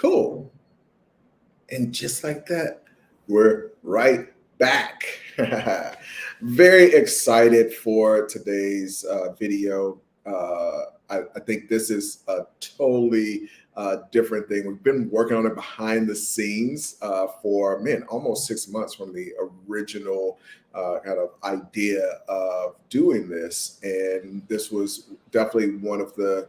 Cool. And just like that, we're right back. Very excited for today's video. I think this is a totally different thing. We've been working on it behind the scenes for, almost 6 months from the original kind of idea of doing this. And this was definitely one of the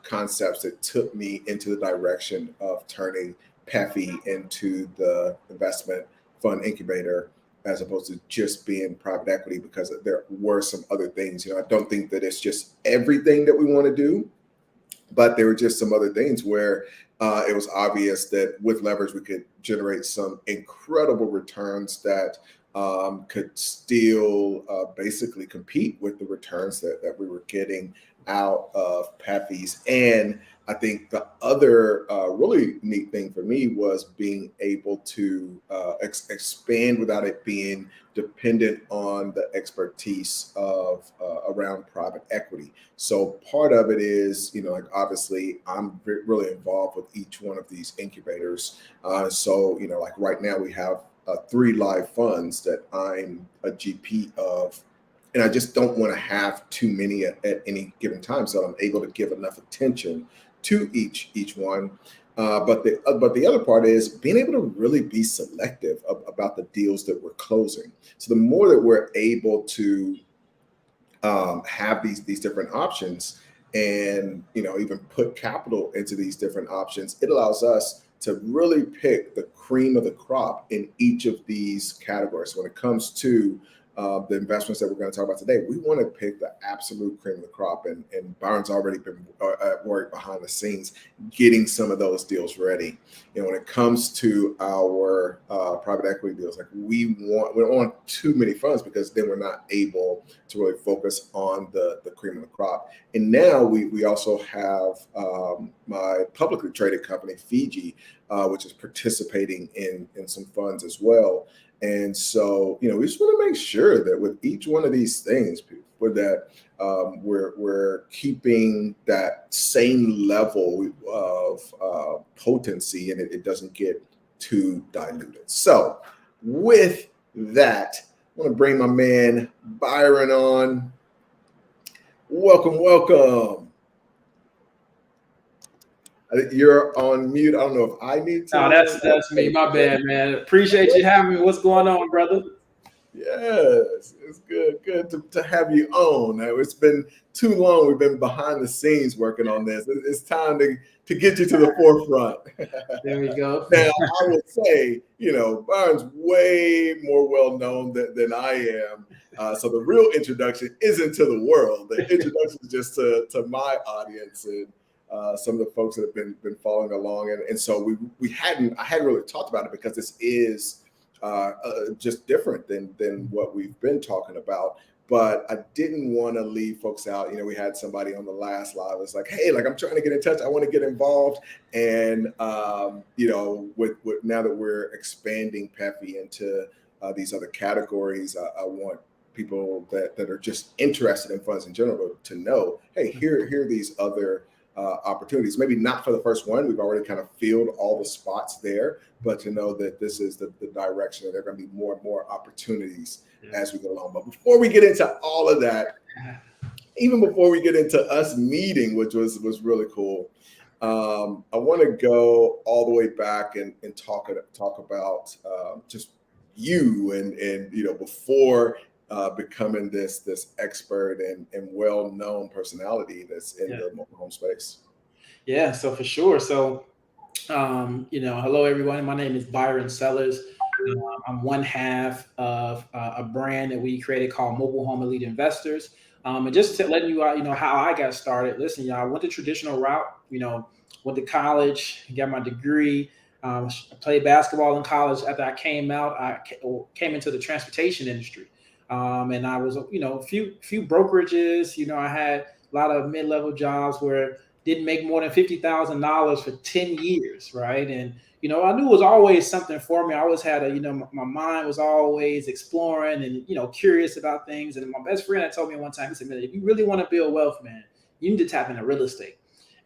concepts that took me into the direction of turning PEFI into the investment fund incubator, as opposed to just being private equity, because there were some other things. I don't think that it's just everything that we want to do, but there were just some other things where it was obvious that with leverage, we could generate some incredible returns that could still basically compete with the returns that we were getting out of PEFIs. And I think the other really neat thing for me was being able to expand without it being dependent on the expertise of around private equity. So part of it is, obviously I'm really involved with each one of these incubators. So right now we have 3 live funds that I'm a GP of. And I just don't want to have too many at any given time, so I'm able to give enough attention to each one. But the other part is being able to really be selective about the deals that we're closing. So the more that we're able to have these different options, and even put capital into these different options, it allows us to really pick the cream of the crop in each of these categories. So when it comes to the investments that we're going to talk about today, we want to pick the absolute cream of the crop, and Byron's already been at work behind the scenes getting some of those deals ready. When it comes to our private equity deals, we don't want too many funds, because then we're not able to really focus on the cream of the crop. And now we also have my publicly traded company, Fiji, which is participating in some funds as well. And so, we just want to make sure that with each one of these things, that we're keeping that same level of potency, and it doesn't get too diluted. So with that, I want to bring my man Byron on. Welcome. You're on mute. I don't know if I need to. No, that's me. My bad, man. Appreciate you having me. What's going on, brother? Yes, it's good to have you on. It's been too long. We've been behind the scenes working on this. It's time to get you to the forefront. There we go. Now, I would say, Byron's way more well known than I am. So the real introduction isn't to the world. The introduction is just to my audience and some of the folks that have been following along. And so I hadn't really talked about it, because this is just different than what we've been talking about. But I didn't want to leave folks out. We had somebody on the last live. It's like, hey, I'm trying to get in touch. I want to get involved. And, with now that we're expanding PEFI into these other categories, I want people that are just interested in funds in general to know, hey, here are these other opportunities. Maybe not for the first one. We've already kind of filled all the spots there, but to know that this is the direction, that there are going to be more and more opportunities as we go along. But before we get into all of that, even before we get into us meeting, which was really cool, I want to go all the way back and talk about just you and before becoming this expert and well-known personality that's in the mobile home space. Yeah, so for sure. So, hello everyone. My name is Byron Sellers. I'm one half of a brand that we created called Mobile Home Elite Investors. And just to let you out, how I got started. Listen, I went the traditional route. Went to college, got my degree. I played basketball in college. After I came out, I came into the transportation industry. And I was, a few brokerages. I had a lot of mid-level jobs where didn't make more than $50,000 for 10 years, right? And I knew it was always something for me. I always had my mind was always exploring and curious about things. And my best friend had told me one time, he said, "Man, if you really want to build wealth, man, you need to tap into real estate."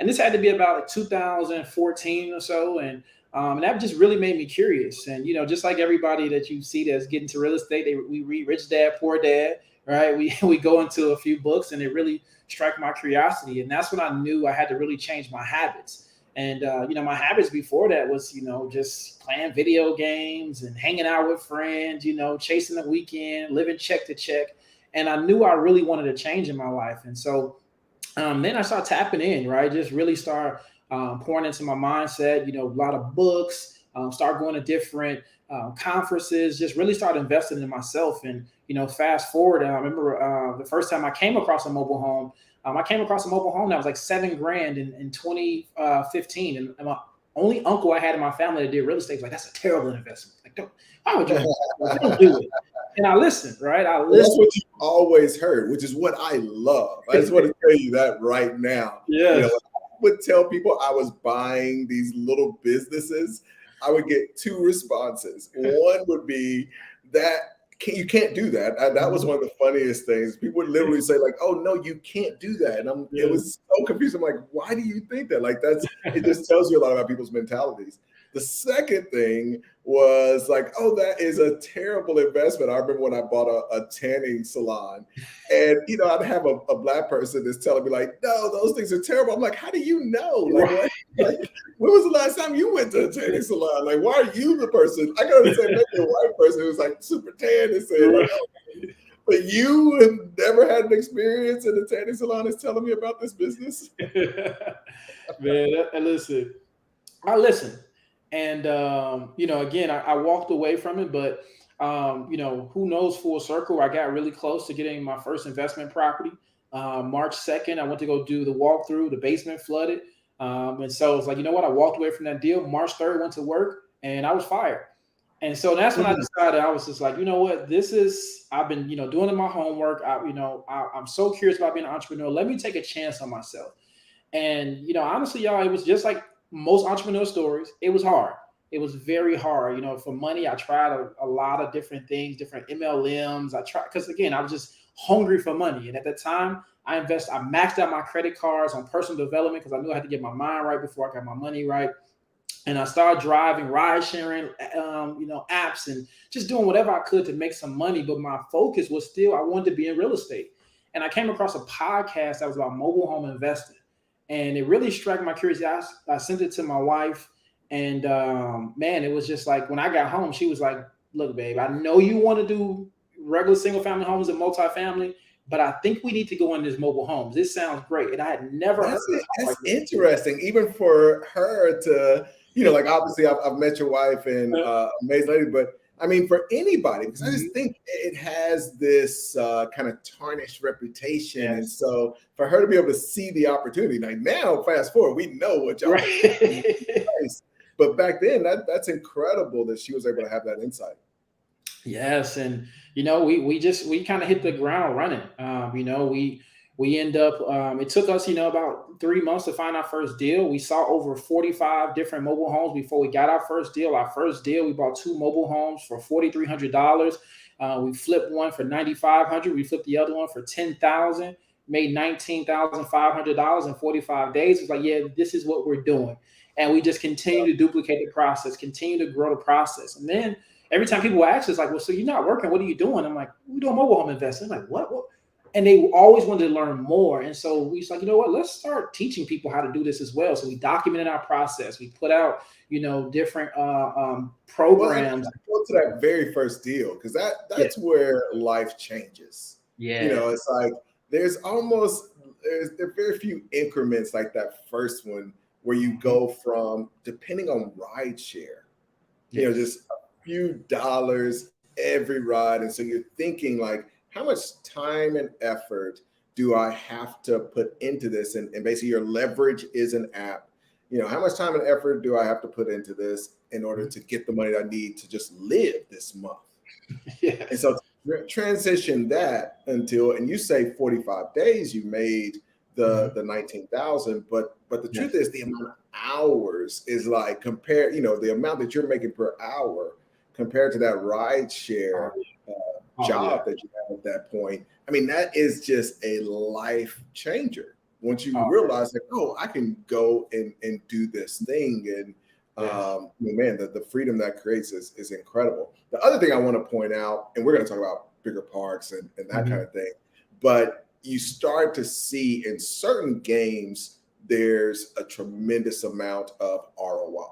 And this had to be about like 2014 or so. And that just really made me curious. And, just like everybody that you see that's getting to real estate, we read Rich Dad, Poor Dad, right? We go into a few books and it really struck my curiosity. And that's when I knew I had to really change my habits. And, my habits before that was, just playing video games and hanging out with friends, chasing the weekend, living check to check. And I knew I really wanted to change in my life. And so then I started tapping in, right? Just really start pouring into my mindset, a lot of books, start going to different conferences, just really start investing in myself. And, fast forward, I remember the first time I came across a mobile home, I came across a mobile home that was like $7,000 in 2015. And my only uncle I had in my family that did real estate was like, that's a terrible investment. Like, why would you don't do it? And I listened, right? I listened. That's what you always heard, which is what I love. I just want to tell you that right now. Yes. I would tell people I was buying these little businesses, I would get two responses. One would be that you can't do that. That was one of the funniest things. People would literally say like, "Oh no, you can't do that," and it was so confusing. I'm like, "Why do you think that?" Like it just tells you a lot about people's mentalities. The second thing was like, "Oh, that is a terrible investment." I remember when I bought a tanning salon, and I'd have a black person that's telling me like, "No, those things are terrible." I'm like, "How do you know? Like, Right. like when was the last time you went to a tanning salon? Like, why are you the person?" I go to say maybe a white person who's like super tan and saying like, "Oh, but you have never had an experience in a tanning salon is telling me about this business." Man, listen, I listened. And, again, I walked away from it, but, who knows, full circle, I got really close to getting my first investment property. March 2nd, I went to go do the walkthrough, the basement flooded. And so it's like, you know what? I walked away from that deal. March 3rd, went to work and I was fired. And so that's when I decided, I was just like, you know what, I've been, doing my homework. I'm so curious about being an entrepreneur. Let me take a chance on myself. And, honestly, y'all, it was just like most entrepreneur stories. It was hard. It was very hard. For money, I tried a lot of different things, different MLMs. I tried, because again, I was just hungry for money. And at the time I maxed out my credit cards on personal development because I knew I had to get my mind right before I got my money right. And I started driving, ride sharing, apps and just doing whatever I could to make some money. But my focus was still, I wanted to be in real estate. And I came across a podcast that was about mobile home investing. And it really struck my curiosity. I sent it to my wife. And man, it was just like when I got home, she was like, look, babe, I know you want to do regular single family homes and multifamily, but I think we need to go in this mobile homes. This sounds great. And I had never heard of it. That's interesting, even for her to, like obviously I've met your wife and amazing lady, but I mean for anybody, because I just think it has this kind of tarnished reputation. Yes. And so for her to be able to see the opportunity, like now, fast forward, we know what y'all but back then that's incredible that she was able to have that insight. Yes. And, we kind of hit the ground running. We end up, it took us, about 3 months to find our first deal. We saw over 45 different mobile homes before we got our first deal. Our first deal, we bought 2 mobile homes for $4,300. We flipped one for $9,500. We flipped the other one for $10,000, made $19,500 in 45 days. It's like, yeah, this is what we're doing. And we just continue to duplicate the process, continue to grow the process. And then every time people ask us like, well, so you're not working, what are you doing? I'm like, we're doing mobile home investing. I'm like, what? And they always wanted to learn more. And so we was like, you know what, let's start teaching people how to do this as well. So we documented our process. We put out, different programs. Well, to that very first deal, because that's where life changes. Yeah. It's like there are very few increments like that first one where you go from, depending on ride share, just a few dollars every ride. And so you're thinking like, how much time and effort do I have to put into this? And basically your leverage is an app. How much time and effort do I have to put into this in order to get the money that I need to just live this month? Yeah. And so transition that until, and you say 45 days, you made the 19,000, but the truth is the amount of hours is like compared, the amount that you're making per hour compared to that ride share job that you have at that point. I mean, that is just a life changer. once you Oh, realize like, oh, I can go and do this thing. And yes. man, the freedom that creates is incredible. The other thing I want to point out, and we're going to talk about bigger parks and that kind Mhm. of thing, but you start to see in certain games, there's a tremendous amount of ROI.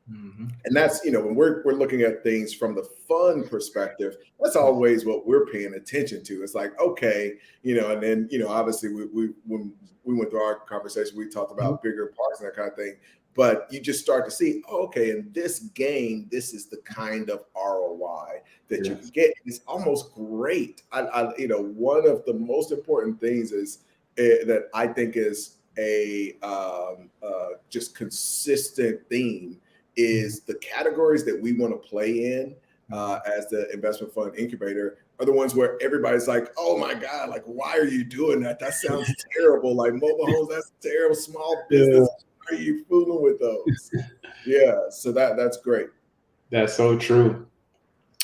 Mhm. And that's, when we're looking at things from the fun perspective, that's always what we're paying attention to. It's like, okay, and then, obviously when we went through our conversation, we talked Mhm. about bigger parks and that kind of thing. But you just start to see, oh, okay, in this game, this is the kind of ROI that you can Yes. get. It's almost great. One of the most important things is that I think is a just consistent theme Mhm. is the categories that we want to play in Mhm. as the investment fund incubator are the ones where everybody's like, oh my God, like, why are you doing that? That sounds terrible. Like mobile homes, that's terrible. Small Yeah. business, why are you fooling with those? Yeah, so that's great. That's so true.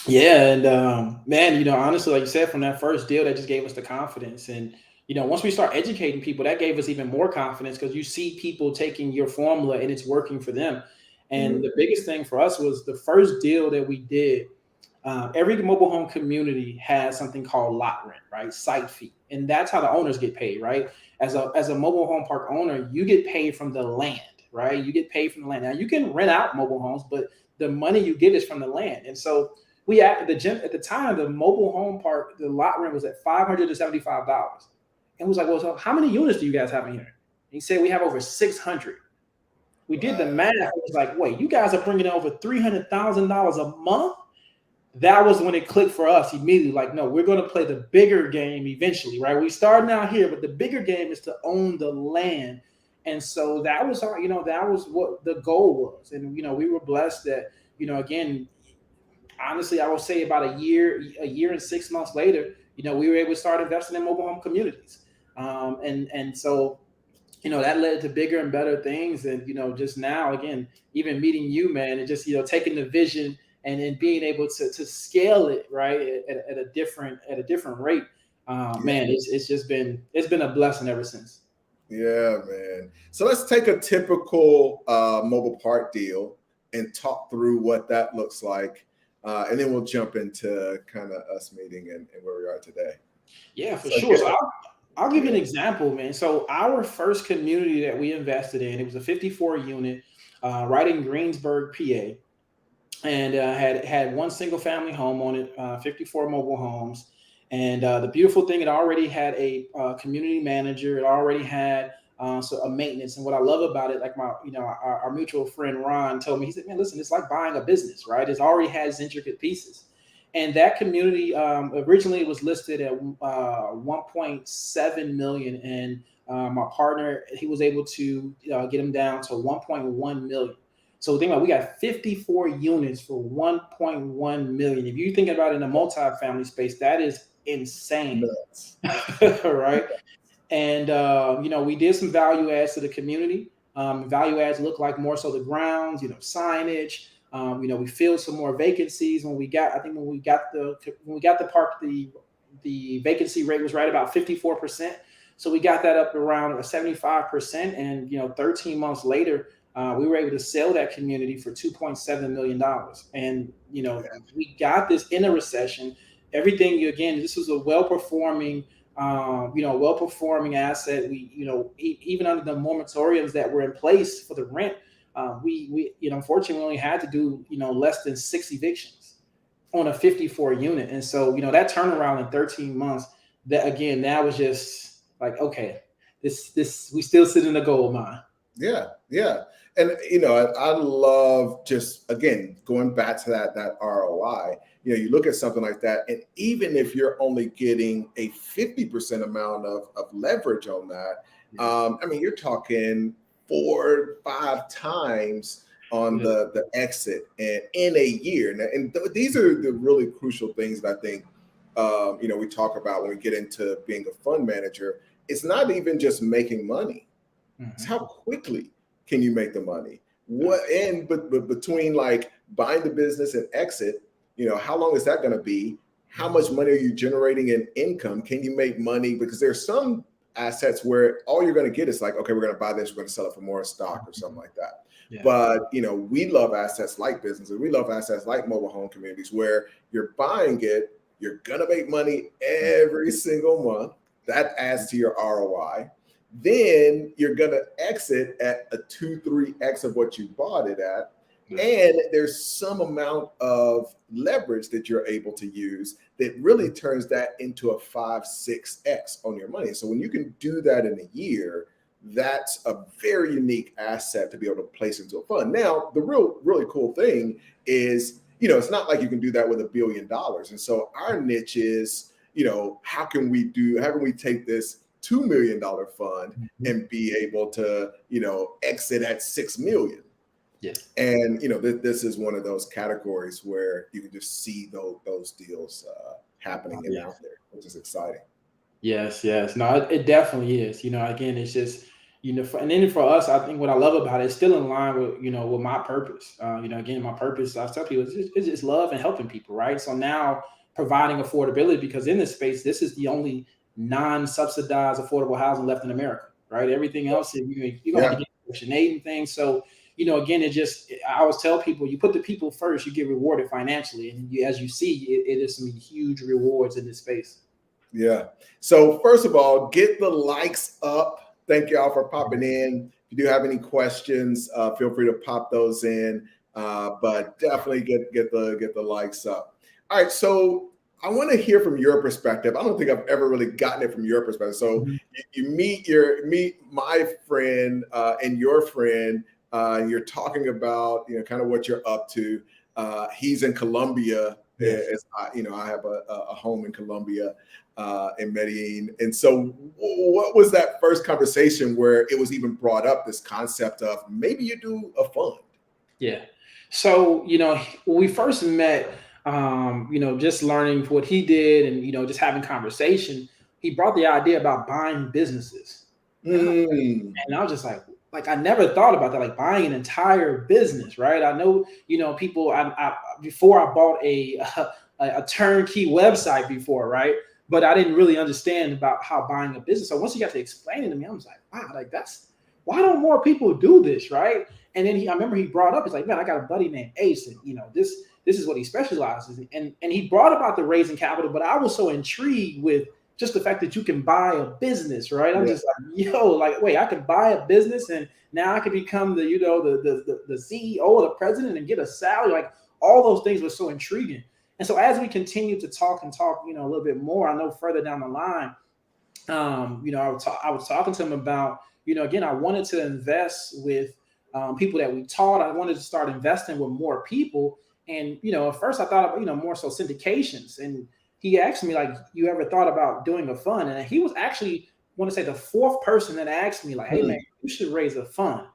Yeah, and man, honestly, like you said, from that first deal, that just gave us the confidence. And once we start educating people, that gave us even more confidence because you see people taking your formula and it's working for them. And Mhm. the biggest thing for us was the first deal that we did. Every mobile home community has something called lot rent, right? Site fee, and that's how the owners get paid, right? As a mobile home park owner, you get paid from the land, right? You get paid from the land. Now you can rent out mobile homes, but the money you get is from the land. And so we at the gym at the time, the mobile home park, the lot rent was at $575. And we was like, well, so how many units do you guys have in here? And he said we have over 600. We did the Wow. math. It was like, wait, you guys are bringing in over $300,000 a month. That was when it clicked for us immediately. Like, no, we're going to play the bigger game eventually, right? We started out here, but the bigger game is to own the land. And so that was our, that was what the goal was. And, we were blessed that, again, honestly, I will say about a year and 6 months later, we were able to start investing in mobile home communities. And so, that led to bigger and better things. And, just now, again, even meeting you, man, and just, taking the vision and then being able to scale it, right, at a different rate. Man, it's been a blessing ever since. Yeah, man. So let's take a typical mobile park deal and talk through what that looks like. And then we'll jump into kind of us meeting and where we are today. Yeah, for So, sure. So I'll give you an yeah. example, man. So our first community that we invested in, it was a 54 unit, right in Greensburg, PA, and had one single family home on it, 54 mobile homes. And the beautiful thing, it already had a community manager. It already had so a maintenance. And what I love about it, like our mutual friend Ron told me, he said, "Man, listen, it's like buying a business, right? It already has intricate pieces." And that community originally was listed at 1.7 million, and my partner, he was able to get them down to 1.1 million. So think about it, we got 54 units for 1.1 million. If you think about it in a multi-family space, that is insane, Nuts. right? And we did some value adds to the community. Value adds look like more so the grounds, signage. We filled some more vacancies when we got. I think when we got the park, the vacancy rate was right about 54%. So we got that up around 75%, and 13 months later, we were able to sell that community for $2.7 million. And we got this in a recession. Everything again, this was a well-performing asset. We, even under the moratoriums that were in place for the rent, we unfortunately only had to do, less than 6 evictions on a 54 unit. And so, that turnaround in 13 months, that was just like, okay, this, we still sit in the gold mine. Yeah, yeah. And I love just again going back to that ROI. You look at something like that, and even if you're only getting a 50% amount of leverage on that, Yeah. I mean you're talking 4-5 times on Yeah. the exit and in a year. And these are the really crucial things that I think we talk about when we get into being a fund manager. It's not even just making money, it's Mhm. how quickly can you make the money? Yeah. But between like buying the business and exit, how long is that going to be? How Mhm. much money are you generating in income? Can you make money? Because there's some assets where all you're going to get is like, okay, we're going to buy this, we're going to sell it for more stock or something like that. Yeah. But, we love assets like businesses. We love assets like mobile home communities where you're buying it, you're going to make money every single month. That adds to your ROI. Then you're going to exit at a 2-3x of what you bought it at. And there's some amount of leverage that you're able to use that really turns that into a 5-6x on your money. So when you can do that in a year, that's a very unique asset to be able to place into a fund. Now, the really cool thing is, it's not like you can do that with $1 billion. And so our niche is, how can we take this $2 million fund and be able to, exit at 6 million? Yeah. And, this is one of those categories where you can just see those deals happening and out there, which is exciting. Yes. No, it definitely is. Again, it's just, and then for us, I think what I love about it is still in line with, with my purpose. Again, my purpose, I tell people, is just love and helping people, right? So now providing affordability, because in this space, this is the only non-subsidized affordable housing left in America, right? Everything else, you're going to have to get Section 8 and things. So, again, I always tell people, you put the people first, you get rewarded financially. And as you see, it is some huge rewards in this space. Yeah. So first of all, get the likes up. Thank y'all for popping in. If you do have any questions, feel free to pop those in. But definitely get the likes up. All right. So I want to hear from your perspective. I don't think I've ever really gotten it from your perspective. So you meet my friend and your friend. You're talking about kind of what you're up to. He's in Colombia. Yes. I have a home in Colombia, in Medellin. And so what was that first conversation where it was even brought up, this concept of maybe you do a fund? Yeah. So, when we first met, just learning what he did and, just having conversation, he brought the idea about buying businesses. And I was just like, I never thought about that, like buying an entire business, right? I know, people, before I bought a turnkey website before, right? But I didn't really understand about how buying a business. So once he got to explain it to me, I was like, wow, why don't more people do this, right? And then I remember he brought up, he's like, man, I got a buddy named Ace, and this is what he specializes in. And he brought about the raising capital, but I was so intrigued with just the fact that you can buy a business, right? I'm just like, wait, I can buy a business and now I can become the CEO or the president and get a salary. Like all those things were so intriguing. And so as we continue to talk, a little bit more, I know further down the line, I was talking to him about, again, I wanted to invest with people that we taught. I wanted to start investing with more people. And, at first I thought about, more so syndications. And he asked me, like, you ever thought about doing a fund? And he was actually, I want to say, the fourth person that asked me, like, hey, man, you should raise a fund.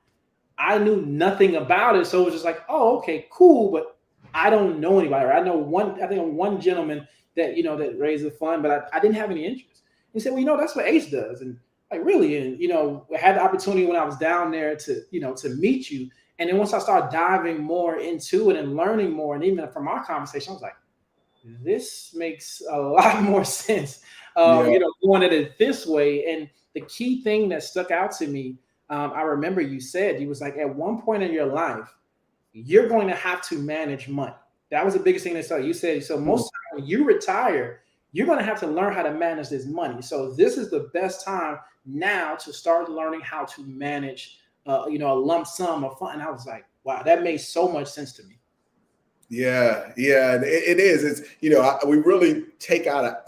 I knew nothing about it. So it was just like, oh, okay, cool. But I don't know anybody. Right? I know one gentleman that, that raised a fund, but I didn't have any interest. He said, well, that's what Ace does. And like, really? And, I had the opportunity when I was down there to, to meet you. And then once I started diving more into it and learning more, and even from our conversation, I was like, this makes a lot more sense, doing it this way. And the key thing that stuck out to me, I remember you was like, at one point in your life, you're going to have to manage money. That was the biggest thing that started. You said, so most of the time when you retire, you're going to have to learn how to manage this money. So this is the best time now to start learning how to manage, a lump sum of fund. And I was like, wow, that made so much sense to me. Yeah, it is. It's we really take out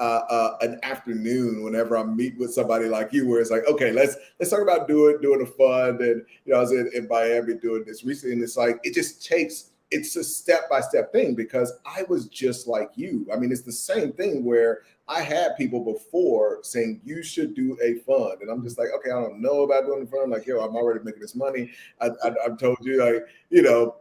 an afternoon whenever I meet with somebody like you, where it's like, okay, let's talk about doing a fund. And I was in Miami doing this recently, and it's like it's a step-by-step thing, because I was just like you. I mean, it's the same thing where I had people before saying you should do a fund, and I'm just like, okay, I don't know about doing a fund. Like, I'm already making this money. I've told you, like,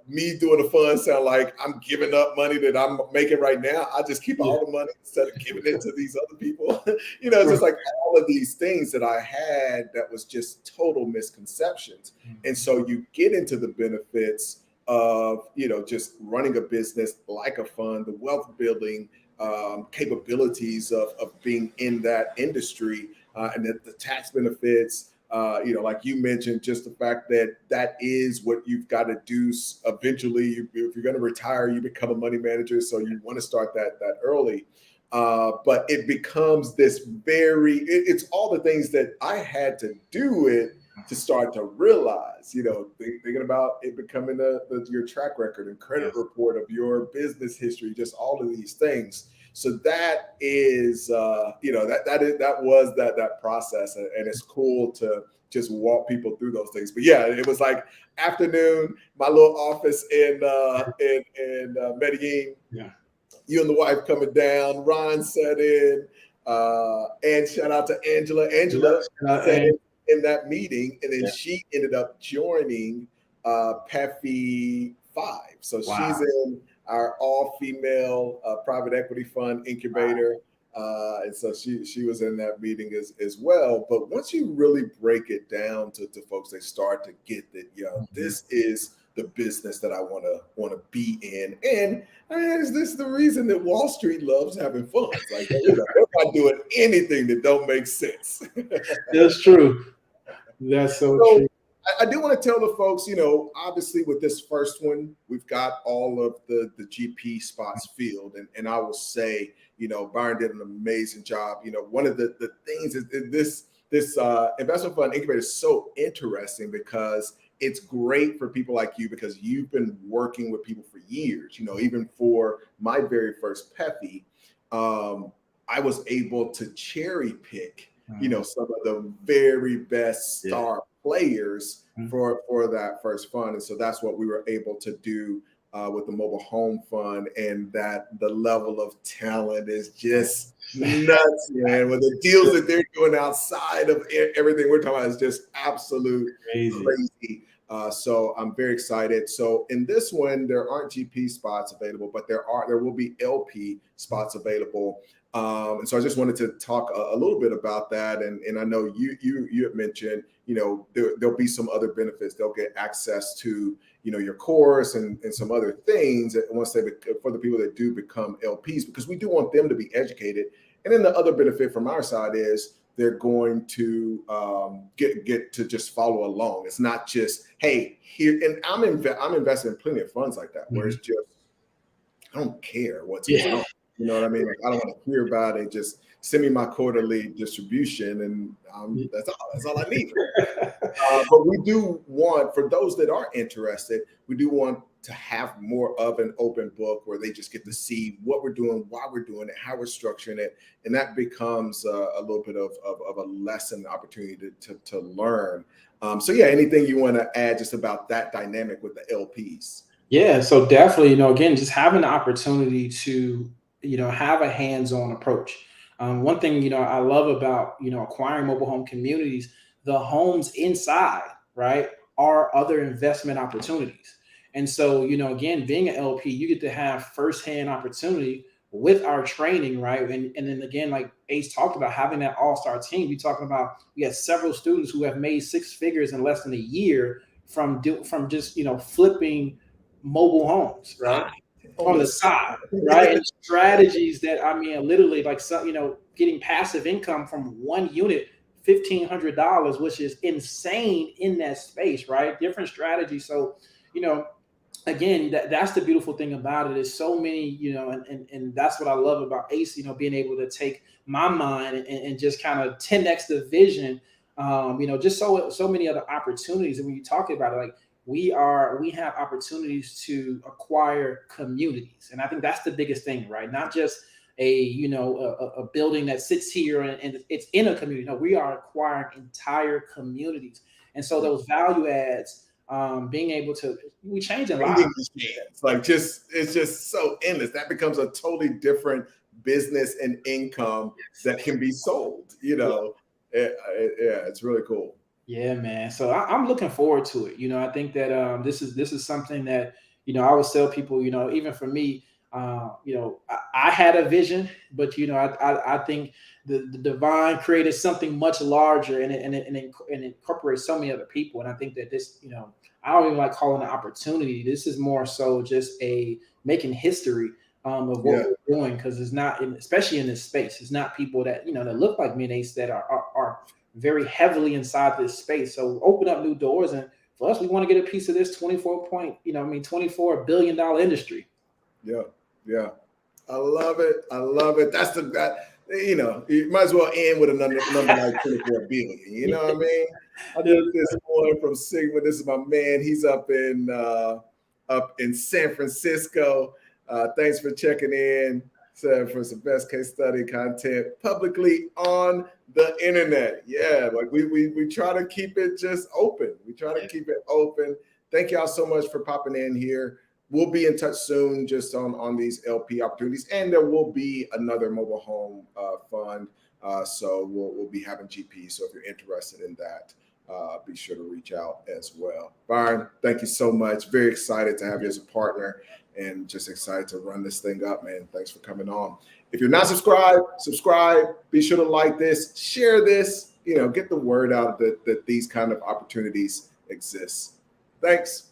me doing a fund sound like I'm giving up money that I'm making right now. I just keep all the money instead of giving it to these other people. It's just like all of these things that I had that was just total misconceptions. And so you get into the benefits of, just running a business like a fund, the wealth building capabilities of being in that industry. and the tax benefits. Like you mentioned, just the fact that that is what you've got to do eventually. If you're going to retire, you become a money manager, so you want to start that early. But it becomes this it's all the things that I had to do it to start to realize, thinking about it becoming your track record and credit report of your business history, just all of these things. So that is, that was that process, and it's cool to just walk people through those things. But yeah, it was like afternoon, my little office in Medellin. Yeah. You and the wife coming down. Ron sat in, and shout out to Angela. Angela sat in that meeting, and then she ended up joining PEFI 5. So she's in our all-female private equity fund incubator. And so she was in that meeting as well. But once you really break it down to folks, they start to get that, this is the business that I want to be in. And is this the reason that Wall Street loves having fun? Like, they're not doing anything that don't make sense. That's true. That's so true. I do want to tell the folks, obviously with this first one, we've got all of the GP spots filled. And I will say, Byron did an amazing job. One of the things is this investment fund incubator is so interesting because it's great for people like you, because you've been working with people for years. Even for my very first PEFI, I was able to cherry pick, some of the very best star players for that first fund. And so that's what we were able to do with the mobile home fund, and that the level of talent is just nuts, man. With the deals that they're doing outside of everything we're talking about is just absolute crazy. So I'm very excited. So in this one, there aren't GP spots available, but there will be LP spots available. And so I just wanted to talk a little bit about that. And I know you had mentioned, there'll be some other benefits. They'll get access to, your course and some other things once for the people that do become LPs, because we do want them to be educated. And then the other benefit from our side is they're going to get to just follow along. It's not just, hey, here, and I'm investing in plenty of funds like that, where it's just, I don't care what's going on. You know what I mean? Like, I don't want to hear about it. Just send me my quarterly distribution, and that's all I need. But we do want, for those that are interested, we do want to have more of an open book where they just get to see what we're doing, why we're doing it, how we're structuring it, and that becomes a little bit of a lesson opportunity to learn. So yeah, anything you want to add just about that dynamic with the LPs? Yeah, so definitely, again, just having the opportunity to have a hands-on approach. One thing, I love about, acquiring mobile home communities, the homes inside, right, are other investment opportunities. And so, again, being an LP, you get to have firsthand opportunity with our training, right? And then again, like Ace talked about, having that all-star team, we had several students who have made six figures in less than a year from just, flipping mobile homes, right? On the side, right? And strategies that, literally, like, getting passive income from one unit, $1,500, which is insane in that space, right? Different strategies. So, again, that's the beautiful thing about it, is so many, and that's what I love about Ace, being able to take my mind and just kind of 10x the vision, just so many other opportunities. And when you talk about it, like, we have opportunities to acquire communities. And I think that's the biggest thing, right? Not just a building that sits here and it's in a community. No, we are acquiring entire communities. And so those value adds, being able to, we change a lot. It's like, it's just so endless. That becomes a totally different business and income that can be sold, it's really cool. Yeah, man. So I'm looking forward to it. I think that this is something that, I always tell people, even for me, I had a vision, but I think the divine created something much larger, and it incorporates so many other people. And I think that this, I don't even like calling it opportunity. This is more so just a making history of what we're doing, because it's not, especially in this space, it's not people that that look like me and Ace that are very heavily inside this space. So open up new doors, and for us, we want to get a piece of this $24 billion industry. Yeah, yeah. I love it. I love it. That's you might as well end with a number like 24 billion. You know what I mean? I met this one from Sigma. This is my man. He's up in San Francisco. Thanks for checking in. For some best case study content publicly on the internet. Yeah, like we try to keep it just open. We try to keep it open. Thank y'all so much for popping in here. We'll be in touch soon just on these LP opportunities, and there will be another mobile home fund. So we'll be having GP. So if you're interested in that, be sure to reach out as well. Byron, thank you so much. Very excited to have you as a partner, and just excited to run this thing up, man. Thanks for coming on. If you're not subscribed, subscribe. Be sure to like this, share this, get the word out that these kind of opportunities exist. Thanks.